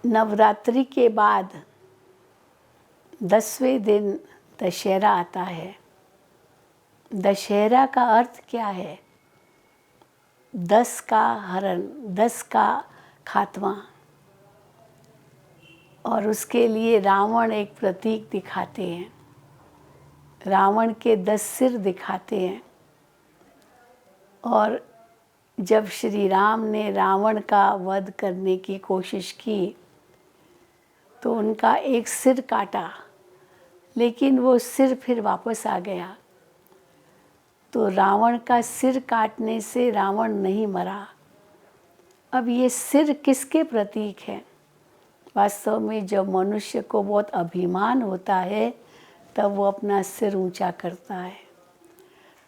नवरात्रि के बाद 10वें दिन दशहरा आता है। दशहरा का अर्थ क्या है? 10 का हरण, 10 का खात्मा। और उसके लिए रावण एक प्रतीक दिखाते हैं। रावण के 10 सिर दिखाते हैं। और जब श्री राम ने रावण का वध करने की कोशिश की तो उनका एक सिर काटा, लेकिन वो सिर फिर वापस आ गया। तो रावण का सिर काटने से रावण नहीं मरा। अब ये सिर किसके प्रतीक है? वास्तव में जब मनुष्य को बहुत अभिमान होता है तब वो अपना सिर ऊंचा करता है।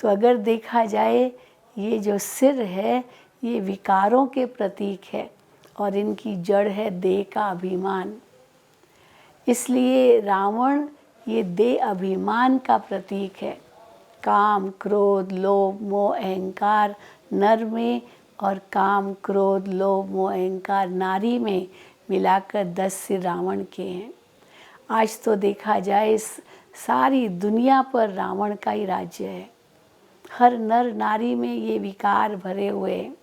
तो अगर देखा जाए, ये जो सिर है ये विकारों के प्रतीक है और इनकी जड़ है देह का अभिमान। इसलिए रावण ये देह अभिमान का प्रतीक है। काम, क्रोध, लोभ, मोह, अहंकार नर में और काम, क्रोध, लोभ, मोह, अहंकार नारी में मिलाकर 10 सिर रावण के हैं। आज तो देखा जाए सारी दुनिया पर रावण का ही राज्य है। हर नर नारी में ये विकार भरे हुए हैं।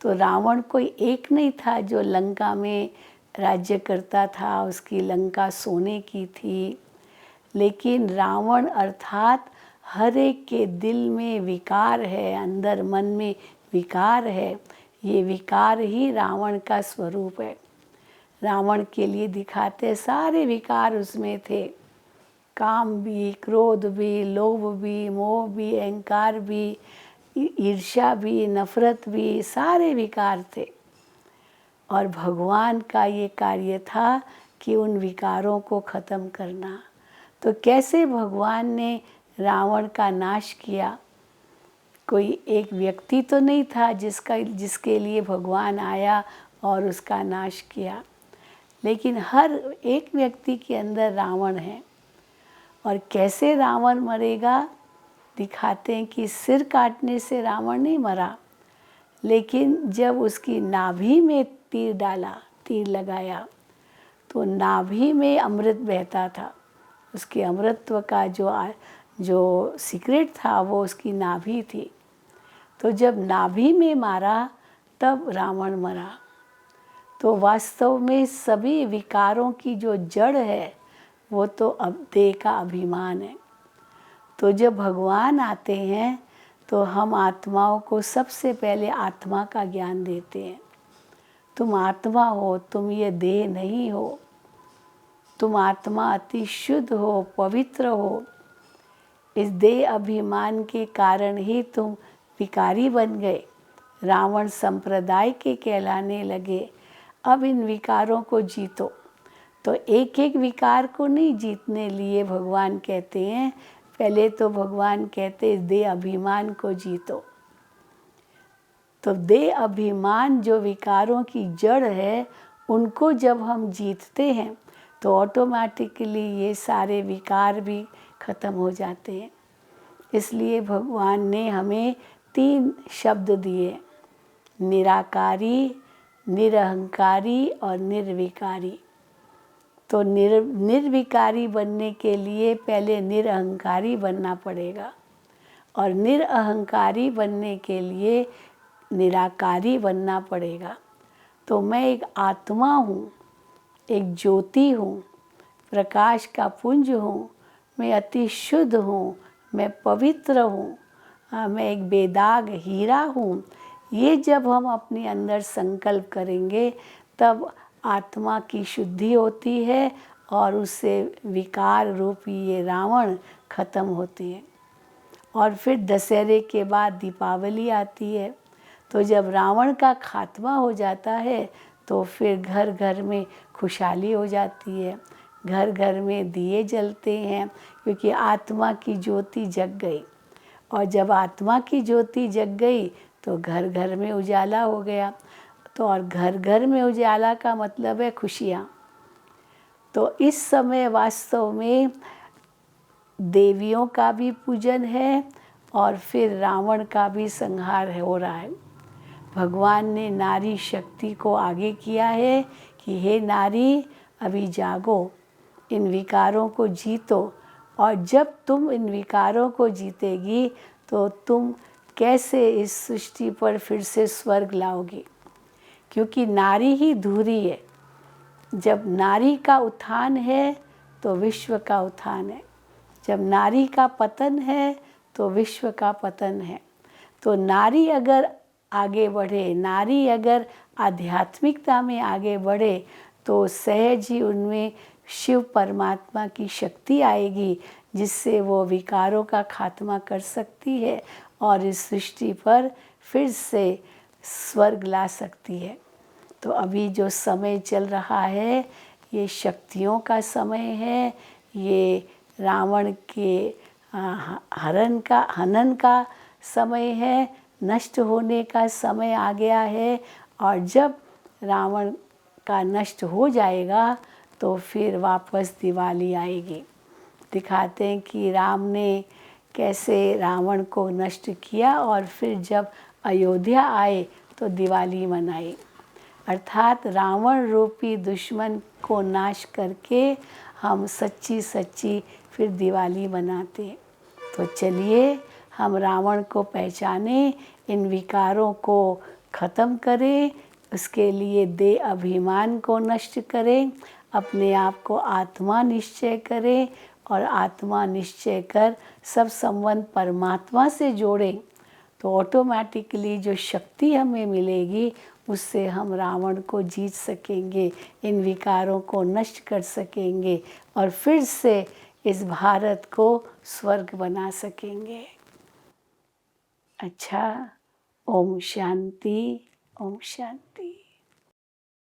तो रावण कोई एक नहीं था जो लंका में राज्य करता था, उसकी लंका सोने की थी। लेकिन रावण अर्थात हर एक के दिल में विकार है, अंदर मन में विकार है। ये विकार ही रावण का स्वरूप है। रावण के लिए दिखाते सारे विकार उसमें थे। काम भी, क्रोध भी, लोभ भी, मोह भी, अहंकार भी, ईर्ष्या भी, नफरत भी, सारे विकार थे। और भगवान का ये कार्य था कि उन विकारों को ख़त्म करना। तो कैसे भगवान ने रावण का नाश किया? कोई एक व्यक्ति तो नहीं था जिसके लिए भगवान आया और उसका नाश किया, लेकिन हर एक व्यक्ति के अंदर रावण है। और कैसे रावण मरेगा दिखाते हैं कि सिर काटने से रावण नहीं मरा, लेकिन जब उसकी नाभि में तीर डाला, तीर लगाया, तो नाभि में अमृत बहता था। उसके अमृतत्व का जो सीक्रेट था वो उसकी नाभि थी। तो जब नाभि में मारा तब रावण मरा। तो वास्तव में सभी विकारों की जो जड़ है वो तो अब देह का अभिमान है। तो जब भगवान आते हैं तो हम आत्माओं को सबसे पहले आत्मा का ज्ञान देते हैं। तुम आत्मा हो, तुम ये देह नहीं हो। तुम आत्मा अति शुद्ध हो, पवित्र हो। इस देह अभिमान के कारण ही तुम विकारी बन गए, रावण संप्रदाय के कहलाने लगे। अब इन विकारों को जीतो। तो एक एक विकार को नहीं जीतने लिए भगवान कहते हैं, पहले तो भगवान कहते हैं देह अभिमान को जीतो। तो देह अभिमान जो विकारों की जड़ है, उनको जब हम जीतते हैं तो ऑटोमेटिकली ये सारे विकार भी खत्म हो जाते हैं। इसलिए भगवान ने हमें 3 शब्द दिए, निराकारी, निरहंकारी और निर्विकारी। तो निर्विकारी बनने के लिए पहले निरहंकारी बनना पड़ेगा, और निरअहंकारी बनने के लिए निराकारी बनना पड़ेगा। तो मैं एक आत्मा हूँ, एक ज्योति हूँ, प्रकाश का पुंज हूँ, मैं अति शुद्ध हूँ, मैं पवित्र हूँ, मैं एक बेदाग हीरा हूँ। ये जब हम अपने अंदर संकल्प करेंगे तब आत्मा की शुद्धि होती है और उससे विकार रूपी ये रावण खत्म होते हैं। और फिर दशहरे के बाद दीपावली आती है। तो जब रावण का खात्मा हो जाता है तो फिर घर घर में खुशहाली हो जाती है, घर घर में दिए जलते हैं, क्योंकि आत्मा की ज्योति जग गई। और जब आत्मा की ज्योति जग गई तो घर घर में उजाला हो गया। तो और घर घर में उजाला का मतलब है खुशियाँ। तो इस समय वास्तव में देवियों का भी पूजन है और फिर रावण का भी संहार हो रहा है। भगवान ने नारी शक्ति को आगे किया है कि हे नारी, अभी जागो, इन विकारों को जीतो, और जब तुम इन विकारों को जीतेगी तो तुम कैसे इस सृष्टि पर फिर से स्वर्ग लाओगी, क्योंकि नारी ही धुरी है। जब नारी का उत्थान है तो विश्व का उत्थान है, जब नारी का पतन है तो विश्व का पतन है। तो नारी अगर आगे बढ़े, नारी अगर आध्यात्मिकता में आगे बढ़े तो सहज ही उनमें शिव परमात्मा की शक्ति आएगी, जिससे वो विकारों का खात्मा कर सकती है और इस सृष्टि पर फिर से स्वर्ग ला सकती है। तो अभी जो समय चल रहा है ये शक्तियों का समय है, ये रावण के हनन का समय है, नष्ट होने का समय आ गया है। और जब रावण का नष्ट हो जाएगा तो फिर वापस दिवाली आएगी। दिखाते हैं कि राम ने कैसे रावण को नष्ट किया और फिर जब अयोध्या आए तो दिवाली मनाई। अर्थात रावण रूपी दुश्मन को नाश करके हम सच्ची सच्ची फिर दिवाली मनाते हैं। तो चलिए हम रावण को पहचाने, इन विकारों को ख़त्म करें, उसके लिए दे अभिमान को नष्ट करें, अपने आप को आत्मा निश्चय करें और आत्मा निश्चय कर सब संबंध परमात्मा से जोड़ें। तो ऑटोमेटिकली जो शक्ति हमें मिलेगी उससे हम रावण को जीत सकेंगे, इन विकारों को नष्ट कर सकेंगे और फिर से इस भारत को स्वर्ग बना सकेंगे। अच्छा, ओम शांति, ओम शांति।